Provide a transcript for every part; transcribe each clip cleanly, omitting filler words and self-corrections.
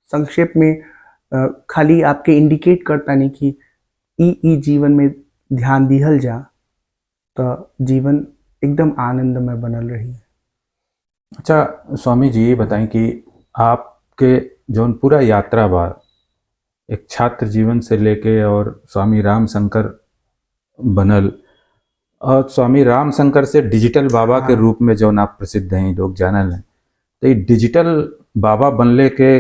संक्षेप में खाली आपके इंडिकेट करता नहीं कि ई जीवन में ध्यान दिहल जा तो जीवन एकदम आनंदमय बनल रही। अच्छा स्वामी जी, ये बताएं कि आपके जौन पूरा यात्रा बा एक छात्र जीवन से लेके और स्वामी राम शंकर बनल, और स्वामी राम शंकर से डिजिटल बाबा के रूप में जौन आप प्रसिद्ध हैं, लोग जानल हैं, तो ये डिजिटल बाबा बनले के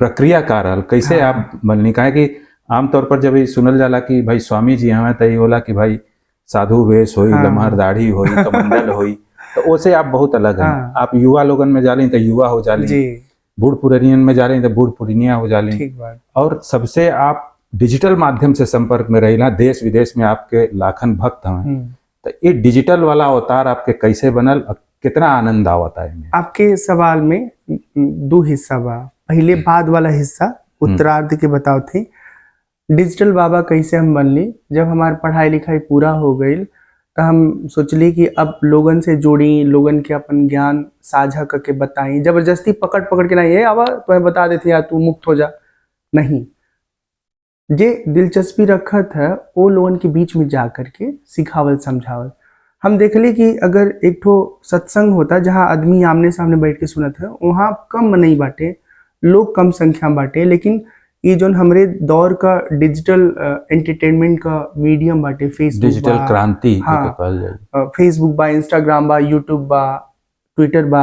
प्रक्रिया का रहल कैसे आप बननी? काहे कि आमतौर पर जब ये सुनल जाला कि भाई स्वामी जी हमें, तो ये होला कि भाई साधु वेश होई, लम्हर दाढ़ी होई, कमंडल होई, तो ओसे आप बहुत अलग हैं। आप युवा लोगन में जाली तो युवा हो जाली, बूढ़ पुरनियन में जाली तो बूढ़ पुरनिया हो जाली, और सबसे आप डिजिटल माध्यम से संपर्क में रहिला, देश विदेश में आपके लाखन भक्त हैं। तो ये डिजिटल वाला अवतार आपके कैसे बनल, कितना आनंद आवता है? आपके सवाल में दो हिस्सा बा। पहले बाद वाला हिस्सा उत्तरार्ध के बताओ थे डिजिटल बाबा कैसे हम बनली। जब हमारी पढ़ाई लिखाई पूरा हो गई तो हम सोचली कि अब लोगन से जोड़ी, लोगन के अपन ज्ञान साझा करके बताई। जबरदस्ती पकड़ पकड़ के नहीं, आवा तुम्हें बता देते यार तू मुक्त हो जा, नहीं। जे दिलचस्पी रखा था वो लोगन के बीच में जा करके सिखावल समझावल। हम देखली कि अगर एक ठो सत्संग होता जहाँ आदमी आमने सामने बैठ के सुनत है, वहाँ कम नहीं बाटे, लोग कम संख्या में बाटे, लेकिन ये जो हमरे दौर का डिजिटल एंटरटेनमेंट का मीडियम बाटे, फेसबुक डिजिटल क्रांति, फेसबुक बा, इंस्टाग्राम बा, यूट्यूब बा, ट्विटर बा,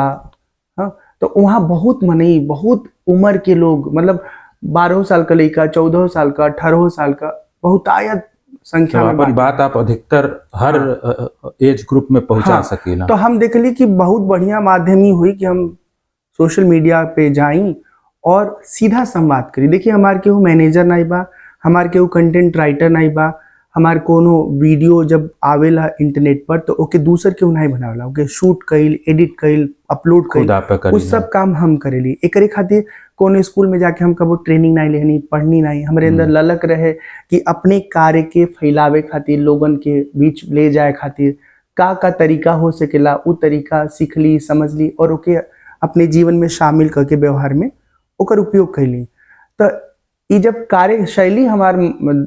हाँ, तो वहाँ बहुत मनई, बहुत उम्र के लोग, मतलब 12 साल का लड़का, 14 साल का, 18 साल का, बहुतायत संख्या में अपन बात आप अधिकतर हर एज ग्रुप में पहुंचा सकेला। तो हम देखली कि बहुत बढ़िया माध्यम ही हुई कि हम सोशल मीडिया पे जाई और सीधा संवाद करी। देखिए हमारे केहू मैनेजर नहीं बा, हमारे केहू कंटेंट राइटर नहीं बा, हमारे कोनो वीडियो जब आवेला इंटरनेट पर तो ओके दूसर केहू नहीं बनावेला, ओके शूट कइल, एडिट कइल, अपलोड कइल, उस सब काम हम करेली। एकरे खातिर कोनो स्कूल में जाके हम कबो ट्रेनिंग नहीं लेनी, पढ़नी नहीं। हमारे अंदर ललक रहे कि अपने कार्य के फैलावे खातिर, लोगन के बीच ले जाए खातिर का तरीका हो सकेला, वो तरीका सीखली, समझली और ओके अपने जीवन में शामिल करके व्यवहार में ओकर उपयोग कैली। तो ये जब कार्यशैली हमार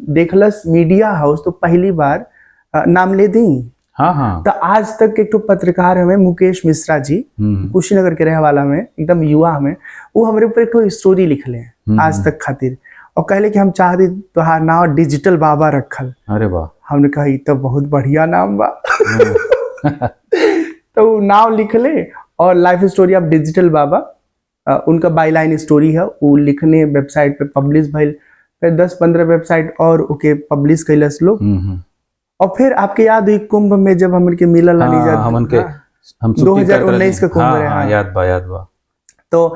देखलस मीडिया हाउस तो पहली बार नाम ले दी। हाँ। तो आज तक एक तो पत्रकार हमें मुकेश मिश्रा जी, कुशीनगर के रहे वाला में, एकदम युवा हमें, वो हमारे ऊपर एक तो स्टोरी लिख ले आज तक खातिर, और कहले कि हम चाहते तोहार नाम डिजिटल बाबा रखल। अरे वाह। हमने कहा तो बहुत बढ़िया नाम बा। तो नाम लिख ले और लाइफ स्टोरी ऑफ डिजिटल बाबा, उनका बाईलाइन स्टोरी है, वो लिखने वेबसाइट पे पब्लिश भइल। फिर 10-15 वेबसाइट और ओके पब्लिश कैलस लोग। और फिर आपके याद हुई कुंभ में जब हमन के मिलल नहीं जात, हम 2019 का कुंभ रहे, याद बा। तो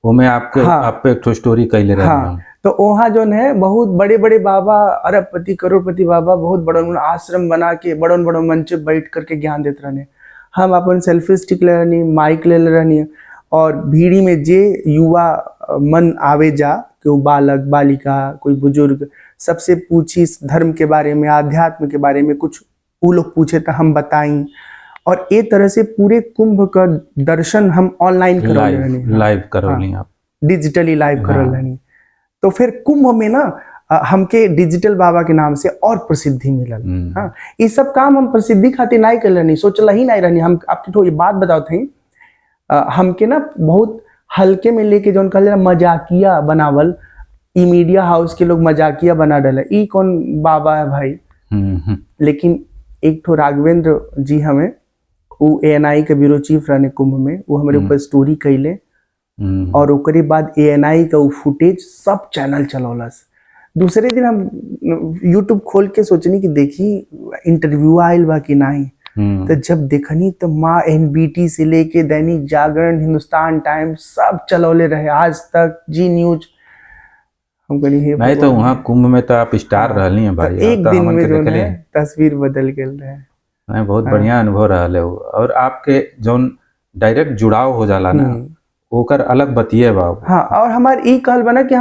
वो में आपके आप पे एक स्टोरी कैले रहे। तो वहाँ जो है बहुत बड़े बड़े बाबा, अरबपति करोड़पति बाबा, बहुत बड़ा आश्रम बना के बड़ा बड़ा मंच बैठ करके ज्ञान देते रहने। हम अपन सेल्फी स्टिक ले रहनी, माइक ले रहनी, और भीड़ी में जे युवा मन आवे जा, कोई बालक बालिका, कोई बुजुर्ग, सबसे पूछी धर्म के बारे में, आध्यात्म के बारे में, कुछ वो लोग पूछे तो हम बताएं। और एक तरह से पूरे कुंभ का दर्शन हम ऑनलाइन लाइव करौली, आप डिजिटली लाइव करल रहनी। तो फिर कुंभ में ना हमके डिजिटल बाबा के नाम से और प्रसिद्धि मिलल। हाँ, ये सब काम हम प्रसिद्धि खातिर नहीं कर रहनी, सोचल ही नहीं रहनी। हम आपके तो ये बात बताओ थे, हमके ना बहुत हल्के में लेके जो कहल मजाकिया बनावल, ई मीडिया हाउस के लोग मजाकिया बना डाले, ई कौन बाबा है भाई। लेकिन एक तो राघवेंद्र जी हमें, वो ANI के ब्यूरो चीफ रहने कुंभ में, वो हमारे ऊपर स्टोरी कैले, और ओकरे बाद ANI का वो फुटेज सब चैनल चलौलस। दूसरे दिन हम यूट्यूब खोल के सोचनी कि देखी इंटरव्यू आयल बा कि नहीं। तो जब देखनी तो माँ NBT से लेके दैनिक जागरण, हिंदुस्तान टाइम्स सब चलौले रहे, आज तक, जी न्यूज। हम कहनी नहीं तो वहाँ कुंभ में तो आप स्टार रहली हैं भाई। एक दिन में जो है तस्वीर बदल गई रहे। नहीं, बहुत बढ़िया अनुभव रहा। और आपके जो डायरेक्ट जुड़ाव हो जाला ना, ओकर अलग बतिये बाबू। हाँ, और हमारे ई कहल बना कि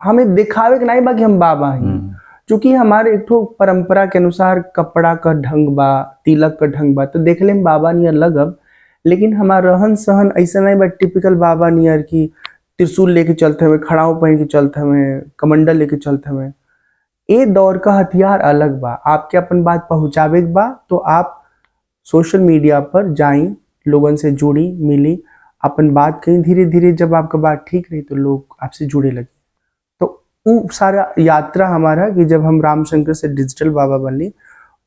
हमें दिखावे के नहीं बा कि हम बाबा हैं। चूंकि हमारे एक तो परंपरा के अनुसार कपड़ा का ढंग बा, तिलक का ढंग बा, तो देखले में बाबा नियर लगब, लेकिन हमारा रहन सहन ऐसा नहीं बा टिपिकल बाबा नियर की त्रिशूल लेके चलते हुए, खड़ाऊ पहन के चलते हुए, कमंडल लेके चलते हुए। ए दौर का हथियार अलग बा। आपके अपन बात पहुंचावे के बा तो आप सोशल मीडिया पर जाई, लोगन से जुड़ी, मिली, अपन बात कहीं, धीरे धीरे जब आपका बात ठीक रही तो लोग आपसे जुड़े लगे। तो वो सारा यात्रा हमारा कि जब हम राम शंकर से डिजिटल बाबा बनली।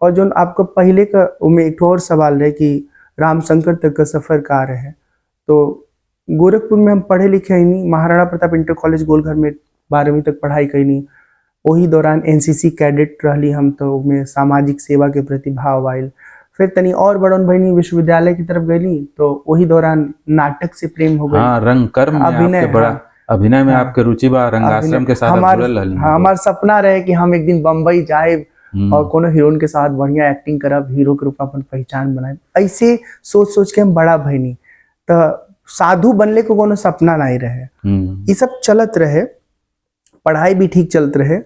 और जो आपको पहले का में एक और सवाल रहे कि राम शंकर तक का सफर का रहे, तो गोरखपुर में हम पढ़े लिखे ही नहीं, महाराणा प्रताप इंटर कॉलेज गोलघर में 12वीं तक पढ़ाई कैनी। वही दौरान एनसीसी कैडेट रहली हम, तो में सामाजिक सेवा के प्रति भाव आयल। फिर तनी और बड़न बहनी विश्वविद्यालय की तरफ गईली, तो वही दौरान नाटक से प्रेम हो गई। हाँ, रंगकर्म में अभिनय, आपके बड़ा हाँ, अभिनय में हाँ, आपके रुचि बा, रंगाश्रम के साथ आप जुड़ल रहली। हाँ, हमार सपना रहे कि हम एक दिन बम्बई जाए और कोनो हीरोइन के साथ बढ़िया एक्टिंग करब, हीरो के रूप में अपन पहचान बनाए। ऐसे सोच सोच के हम बड़ा भइनी। तो साधु बनले को कोनो सपना नहीं रहे। ये सब चलत रहे, पढ़ाई भी ठीक चलत रहे।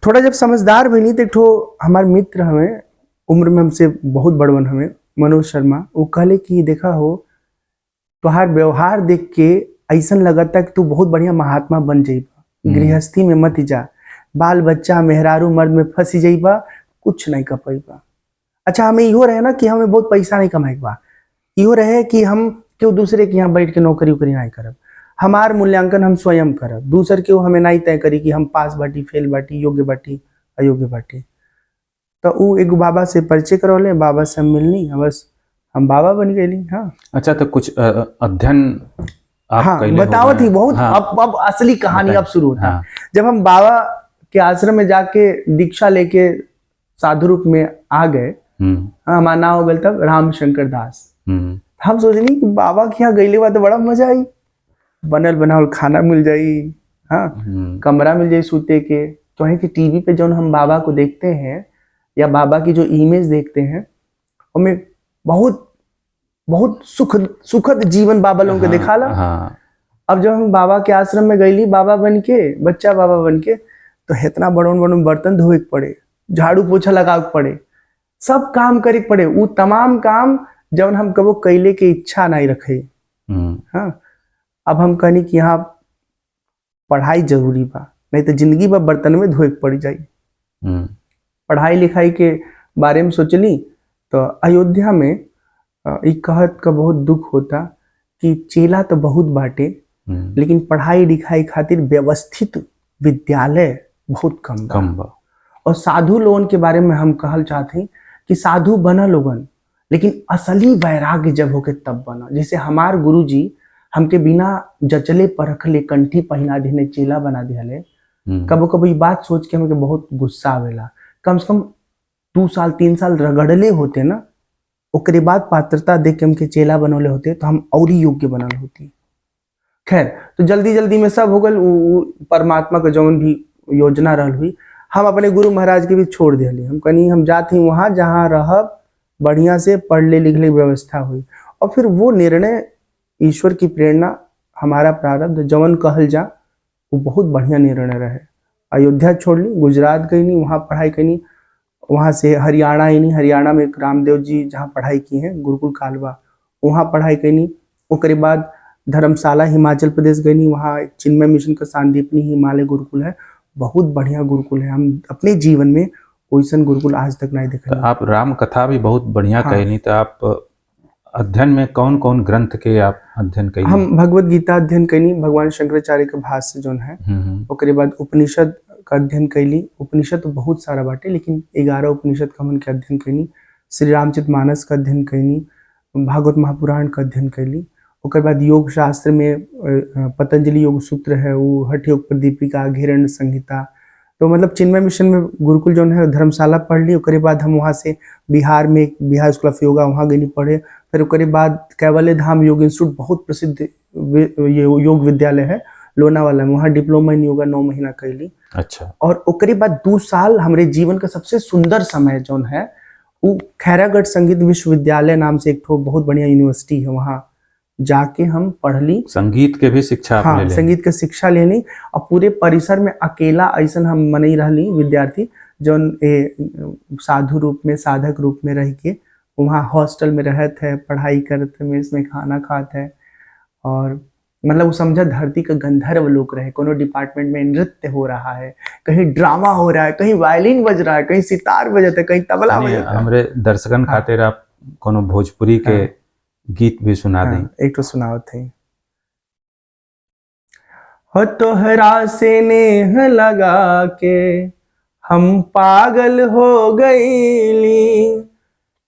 थोड़ा जब समझदार बनी तो एक ठो हमार मित्र हमें, उम्र में हमसे बहुत बड़वन हमें, मनोज शर्मा, वो कहले कि देखा हो, तुहार व्यवहार देख के ऐसन लगता कि तू बहुत बढ़िया महात्मा बन जाइबा, गृहस्थी में मत जा, बाल बच्चा मेहरारू मर्द में फंसी जाइबा, कुछ नहीं कर पाइबा। अच्छा, हमें इहो रहे ना कि हमें बहुत पैसा नहीं कमाए बा, इहो रहे कि हम क्यों दूसरे के यहाँ बैठ के नौकरी उकरी नहीं करब, हमार मूल्यांकन हम स्वयं करब, दूसर क्यों हमें नहीं तय करी कि हम पास बाटी, फेल बाटी, योग्य बाटी, अयोग्य बाटी। तो वो एक बाबा से परिचय करौले, बाबा से हम मिलनी, बस हम बाबा बन गए। हाँ। अच्छा, तो कुछ अध्ययन आप हाँ, कैले बताओ होगा थी ना? बहुत। हाँ, अब असली कहानी अब शुरू होता। हाँ, जब हम बाबा के आश्रम में जाके दीक्षा लेके साधु रूप में आ गए, हमारा नाम हो गया तब राम शंकर दास। हम सोचनी कि बाबा के यहाँ गईले बा तो बड़ा मजा आई, बनल बनावल खाना मिल जाई, हाँ, कमरा मिल जाई सूते के। तो है कि टीवी पे जो हम बाबा को देखते हैं या बाबा की जो इमेज देखते हैं, हमें बहुत बहुत सुखद जीवन बाबा लोगों को दिखाला। अब जब हम बाबा के आश्रम में गईली, बाबा बन के, बच्चा बाबा बन के, तो इतना बड़ों बर्तन धोए के पड़े, झाड़ू पोछा लगा के पड़े, सब काम करे के पड़े। वो तमाम काम जब हम कबो कैले के इच्छा नहीं रखे। हाँ, अब हम कहनी कि यहाँ पढ़ाई जरूरी बा, नहीं तो जिंदगी बा बर्तन में धोए के पड़ी जाई। पढ़ाई लिखाई के बारे में सोचली तो अयोध्या में एक कहत का बहुत दुख होता कि चेला तो बहुत बाटे, लेकिन पढ़ाई लिखाई खातिर व्यवस्थित विद्यालय बहुत कम बा। और साधु लोगन के बारे में हम कहल चाहते हैं कि साधु बना लोगन, लेकिन असली वैराग्य जब होके तब बना। जैसे हमार गुरुजी हमके बिना जचले परखले कंठी पहना दिने, चेला बना दिले। कबो कबो ये बात सोच के हमके बहुत गुस्सा आवेला। कम से कम 2 साल 3 साल रगड़ले होते ना, ओकरे बाद पात्रता देख के हमके चेला बनौले होते तो हम और ही योग्य बनल होती। खैर, तो जल्दी जल्दी में सब हो गल। परमात्मा का जौन भी योजना रहल हुई, हम अपने गुरु महाराज के भी छोड़ दिली। हम कहीं हम जाते वहां जहाँ रहब, बढ़िया से पढ़ ले लिख ले व्यवस्था हुई। और फिर वो निर्णय, ईश्वर की प्रेरणा, हमारा प्रारब्ध जवन कहल जा, वो बहुत बढ़िया निर्णय रहे। अयोध्या छोड़ ली, गुजरात गई नहीं, वहाँ पढ़ाई करनी। वहाँ से हरियाणा आई नहीं, हरियाणा में एक रामदेव जी जहाँ पढ़ाई की है, गुरुकुल कालवा, वहाँ पढ़ाई करनी। उसके बाद धर्मशाला हिमाचल प्रदेश गई नहीं, वहाँ चिन्मय मिशन का सांदीपनी हिमालय गुरुकुल है, बहुत बढ़िया गुरुकुल है। हम अपने जीवन में वैसन गुरुकुल आज तक नहीं देखा। तो आप राम कथा भी बहुत बढ़िया कहनी। तो आप अध्ययन में कौन कौन ग्रंथ के आप अध्ययन कई? हम भगवत गीता अध्ययन कैनी, भगवान शंकराचार्य के भाष्य जो है। उसके बाद उपनिषद का अध्ययन कैली। उपनिषद तो बहुत सारा बाटे, लेकिन 11 उपनिषद का हमन के अध्ययन कैनी। श्री रामचरितमानस का अध्ययन कैनी, भागवत महापुराण का अध्ययन कैली। उसके बाद योग शास्त्र में पतंजलि योग सूत्र है, वो हठ योग प्रदीपिका, घेरण संहिता। तो मतलब चिन्मय मिशन में गुरुकुल जो है धर्मशाला पढ़ ली। उसके बाद हम वहाँ से बिहार में बिहार स्कूल ऑफ योगा, वहाँ गई पढ़े। फिर उसके बाद कैवल्य धाम योग इंस्टीट्यूट, बहुत प्रसिद्ध योग विद्यालय है लोनावाला में, वहाँ डिप्लोमा इन योगा 9 महीना कैली। अच्छा। और उसके बाद 2 साल हमारे जीवन का सबसे सुंदर समय जो है, वो खैरागढ़ संगीत विश्वविद्यालय नाम से एक बहुत बढ़िया यूनिवर्सिटी है, वहाँ जाके हम पढ़ ली। संगीत के भी शिक्षा हाँ, संगीत के शिक्षा ले ली। और पूरे परिसर में अकेला ऐसा हम मनई रही विद्यार्थी जो साधु रूप में, साधक रूप में रह के वहाँ हॉस्टल में रहते है, पढ़ाई करते हैं, इसमें खाना खाते हैं। और मतलब वो समझा धरती का गंधर्व लोक रहे, कोनो डिपार्टमेंट में नृत्य हो रहा है, कहीं ड्रामा हो रहा है, कहीं वायलिन बज रहा है, कहीं सितार बजता है, कहीं तबला यानी बजता है। हमरे दर्शकन हाँ। खातिर आप कोनो भोजपुरी के गीत भी सुना दें। हाँ, एक तो सुनाओ थे। हो तोहरा से नेह लगा के हम पागल हो गईली,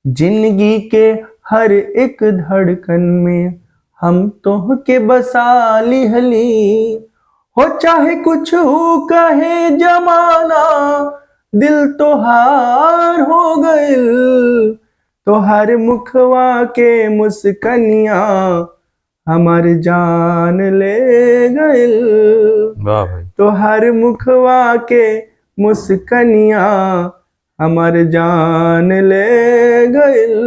जिंदगी के हर एक धड़कन में हम तोह के बसा लिहली। हो चाहे कुछ हो कहे जमाना, दिल तोहार हो गइल। तोहार मुखवा के मुस्कनिया हमार जान ले गइल। वाह भाई, तोहार मुखवा के मुस्कनिया हमार जान ले गइल।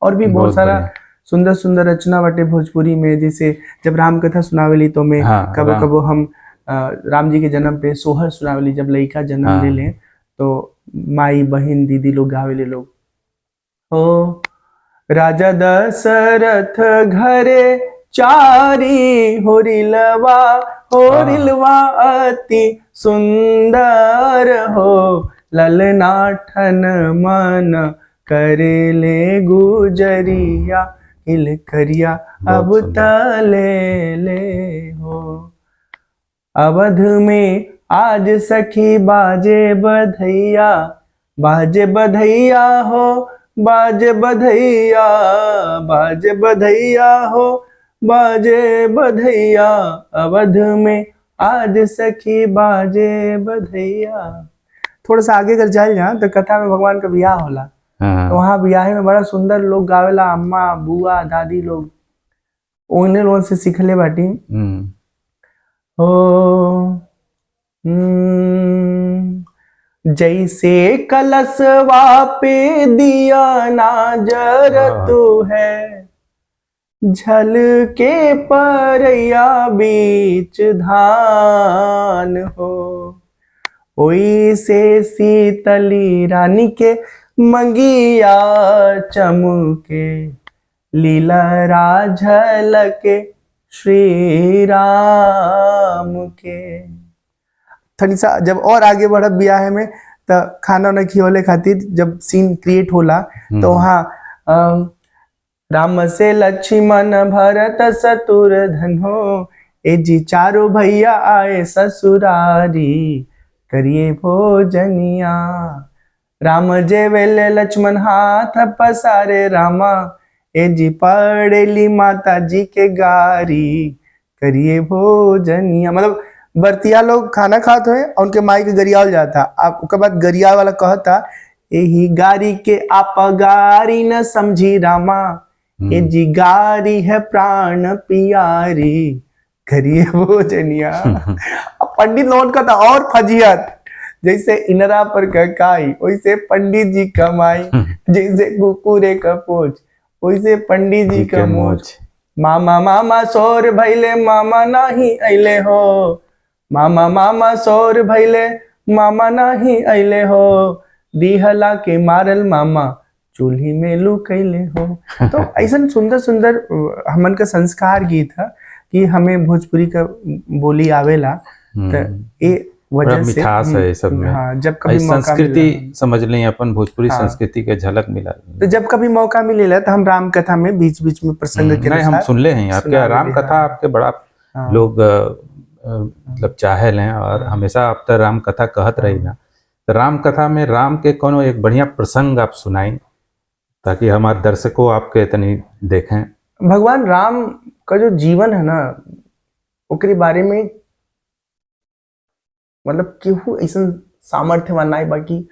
और भी बहुत बहुत सारा बढ़िया। सुंदर सुंदर रचना बाटे भोजपुरी में, जैसे जब राम कथा सुनावेली तो में हाँ, कबो राम। कबो हम राम जी के जन्म पे सोहर सुनावेली, जब लड़का जन्म हाँ। ले लें तो माई बहन दीदी लोग गावेले लोग। हो राजा दशरथ घरे चारी होरिलवा, होरिलवा अति सुंदर हो। ललनाठन मन करेले गुजरिया, हिल करिया अब बहुत सुंदर। तले ले हो। अवध में आज सखी बाजे बधैया, बाजे बधैया हो, बाजे बधैया, बाजे बधैया हो, बाजे बधैया। अवध में आज सखी बाजे बधैया। थोड़ा सा आगे अगर जाए जहाँ तो कथा में भगवान का ब्याह होला, तो वहाँ ब्याह में बड़ा सुंदर लोग गावेला, अम्मा बुआ दादी लोग उन्हें लोगों से सीखले बाटी। हो जैसे कलशवा पे दिया ना जरतु है, झल के परैया बीच धान हो। ओई से सीतली रानी के मंगिया चमके, लीला झलके श्री राम के। थोड़ी सा जब और आगे बढ़ब ब्याह में तो खाना न खियोले खातिर जब सीन क्रिएट होला तो वहाँ राम से लक्ष्मण भरत शत्रुघ्न हो, ए जी चारों भैया आए ससुरारी, करिए भोजनिया। राम जे वेले लक्ष्मण हाथ पसारे रामा, ए जी पड़ेली माता जी के गारी, करिए भोजनिया। मतलब बर्तिया लोग खाना खात हुए और उनके माई के गरियाल जाता, आप उसके बाद गरिया वाला कहता, यही गारी के आप गारी न समझी रामा, ये जी गारी है प्राण पियारी, करिए भोजनिया। अब पंडित लोगों का था और फजियत, जैसे इनरा पर ककाई वैसे पंडित जी कमाई, जैसे कुकुरे का पोच वैसे पंडित जी का मोच। मामा मामा सोर भैले मामा नहीं अइले हो, मामा मामा सोर भैले मामा नहीं अइले हो, दिहला के मारल मामा चूल्ही में लुकैले हो। तो ऐसा सुंदर सुंदर हमन का संस्कार गीत है कि हमें भोजपुरी का बोली आवेला, तो ये वजह से मिठास है ये सब में। हाँ, जब कभी संस्कृति समझ लें अपन भोजपुरी संस्कृति के झलक मिला, तो जब कभी मौका मिलेला तो हम राम कथा में बीच बीच में प्रसंग के नहीं हम सुन ले हैं आपके राम कथा, आपके बड़ा लोग मतलब चाहे लें और हमेशा आप तो राम कथा कहत रही ना। तो राम कथा में राम के कोनो एक बढ़िया प्रसंग आप सुनाई ताकि हमारे दर्शकों आपके इतनी देखें। भगवान राम का जो जीवन है ना उसके बारे में मतलब केहू ऐसा सामर्थ्यवान नहीं बाकी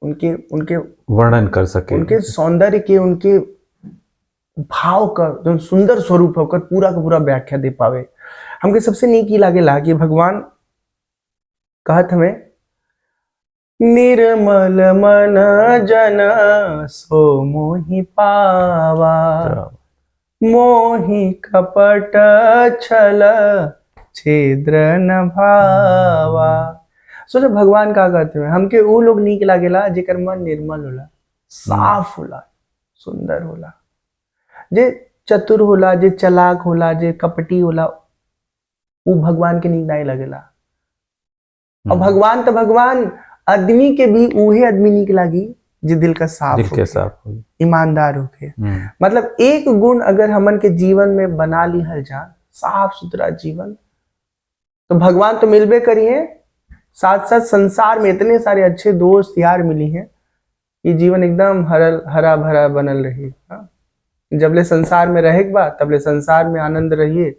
उनके उनके वर्णन कर सके, उनके सौंदर्य के, उनके भाव का जो सुंदर स्वरूप होकर पूरा का पूरा व्याख्या दे पावे। हमके सबसे नीक ही लागेला कि भगवान कहत हमें निर्मल मन जन सो मोहि पावा, मोहि कपट छल छेद्र न भावा। सोचो भगवान का कहते हैं हमके वो लोग नीक लागेला जेकर मन निर्मल होला, साफ होला, सुंदर होला, जे चतुर होला, जे चालाक होला, जे कपटी होला, वो भगवान के नीक नहीं लगेला। और भगवान तो भगवान, आदमी के भी उहे आदमी नीक लागी जे दिल का साफ दिल के होके, साफ हुई। ईमानदार होके। मतलब एक गुण अगर हमन के जीवन में बना लिहल जा, साफ सुथरा जीवन, तो भगवान तो मिलबे करिए, साथ साथ संसार में इतने सारे अच्छे दोस्त यार मिली हैं, ये जीवन एकदम हरा भरा बनल रही। हाँ? जबले संसार में रहे बा तबले संसार में आनंद रहिए,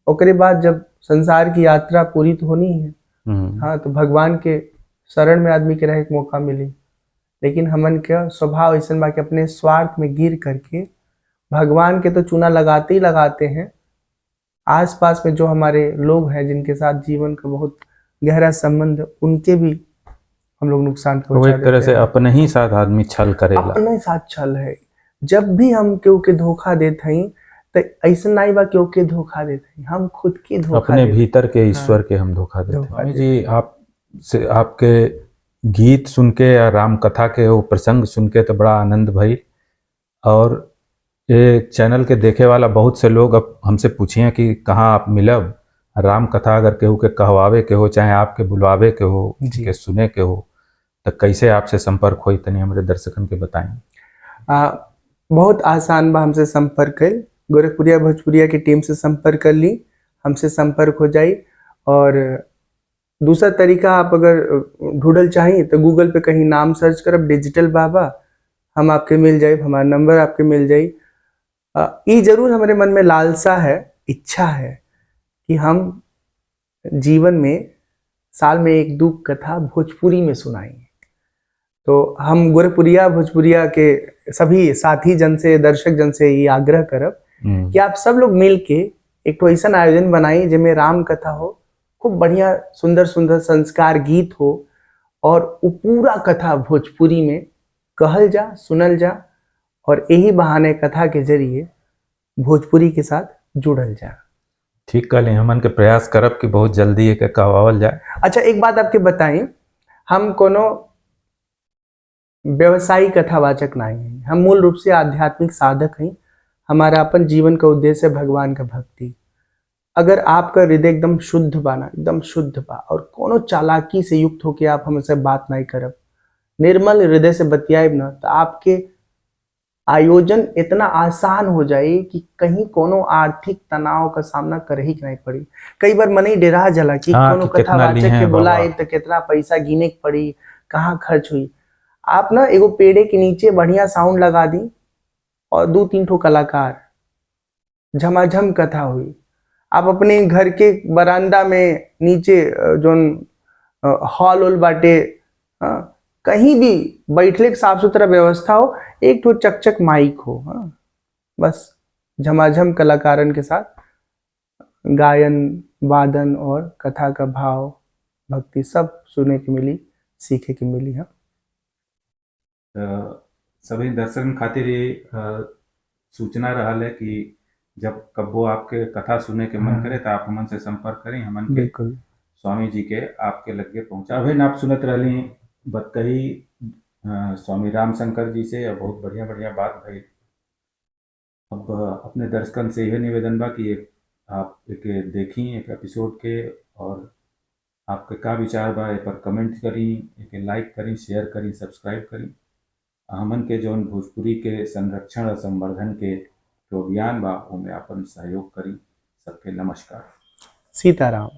ओकरे बाद जब संसार की यात्रा पूरी तो होनी है, हाँ, तो भगवान के शरण में आदमी के रहे के मौका मिली। लेकिन हमन का स्वभाव ऐसा बा कि अपने स्वार्थ में गिर करके भगवान के तो चूना लगाते ही लगाते हैं, आसपास में जो हमारे लोग हैं जिनके साथ जीवन का बहुत गहरा संबंध, उनके भी हम लोग नुकसान वो पहुंचा एक तरह देते से हैं। अपने ही साथ आदमी छल करेला। अपने साथ छल है। जब भी हम केहू के धोखा देते हैं तो ऐसा नहीं बा केहू के धोखा देते हैं, हम खुद के धोखा अपने देते हैं। भीतर के ईश्वर के हम धोखा देते हैं। धोखा स्वामी देते जी, आप से आपके गीत सुन के या राम कथा के वो प्रसंग सुन के तो बड़ा आनंद भई, और ये चैनल के देखे वाला बहुत से लोग अब हमसे पूछिए कि कहाँ आप मिलब, राम कथा अगर केहू के कहवावे के हो, चाहे आपके बुलवावे के हो, जी। के सुने के हो, तो कैसे आपसे संपर्क होई, तनी हमारे दर्शकन के बताएं। बहुत आसान बा हमसे संपर्क कर, गोरखपुरिया भोजपुरिया की टीम से संपर्क कर ली, हमसे संपर्क हो जाई। और दूसरा तरीका, आप अगर ढूंढल चाहिए तो गूगल पे कहीं नाम सर्च करब डिजिटल बाबा, हम आपके मिल जाए, हमारा नंबर आपके मिल जाए। ये जरूर हमारे मन में लालसा है, इच्छा है कि हम जीवन में साल में एक दो कथा भोजपुरी में सुनाएं। तो हम गोरखपुरिया भोजपुरिया के सभी साथी जन से, दर्शक जन से ये आग्रह करब कि आप सब लोग मिल के एक तो ऐसा आयोजन बनाई जिसमें राम कथा हो, खूब बढ़िया सुंदर सुंदर संस्कार गीत हो, और वो पूरा कथा भोजपुरी में कहल जा, सुनल जा, और यही बहाने कथा के जरिए भोजपुरी के साथ जुड़ल जा। ठीक कहले, हमन के प्रयास करब कि बहुत जल्दी एक कहवावल जाए। अच्छा, एक बात आपके बताई, हम कोनो व्यवसायी कथावाचक नहीं हैं, हम मूल रूप से आध्यात्मिक साधक हैं। हमारा अपन जीवन का उद्देश्य है भगवान का भक्ति। अगर आपका हृदय एकदम शुद्ध बाना, एकदम शुद्ध बा, और कोनो चालाकी से युक्त होके आप हमसे बात नहीं करब, निर्मल हृदय से बतियाब ना, तो आपके आयोजन इतना आसान हो जाए कि कहीं कोनो आर्थिक तनाव का सामना कर ही नहीं पड़ी। कई बार मन ही डेरा जला कि कोनो कथावाचक के बुलाए तो कितना पैसा गिने के पड़ी, कहाँ खर्च हुई। आप ना एगो पेड़े के नीचे बढ़िया साउंड लगा दी और 2-3 ठो कलाकार, झमाझम कथा हुई। आप अपने घर के बरामदा में नीचे जोन हॉल उल बाटे, कहीं भी बैठले के साफ सुथरा व्यवस्था हो, एक ठो चकचक माइक हो, बस झमाझम कलाकारन के साथ गायन वादन और कथा का भाव भक्ति सब सुने के मिली, सीखे के मिली। हाँ, सभी दर्शकन खातिर सूचना रहा है कि जब कबो आपके कथा सुने के मन करे तो आप हमन से संपर्क करें, हमन के बिल्कुल स्वामी जी के आपके लगे पहुंचा। अभी आप सुनत रही बतकही स्वामी राम शंकर जी से, बहुत बढ़िया बढ़िया बात भाई। अब अपने दर्शकन से यह निवेदन बा कि आप एक देखी एक एपिसोड के, और आपके का विचार बा पर कमेंट करी, एक लाइक करी, शेयर करी, सब्सक्राइब करी। हमन के जौन भोजपुरी के संरक्षण और संवर्धन के जो अभियान बा उनमें अपन सहयोग करी। सबके नमस्कार। सीताराम।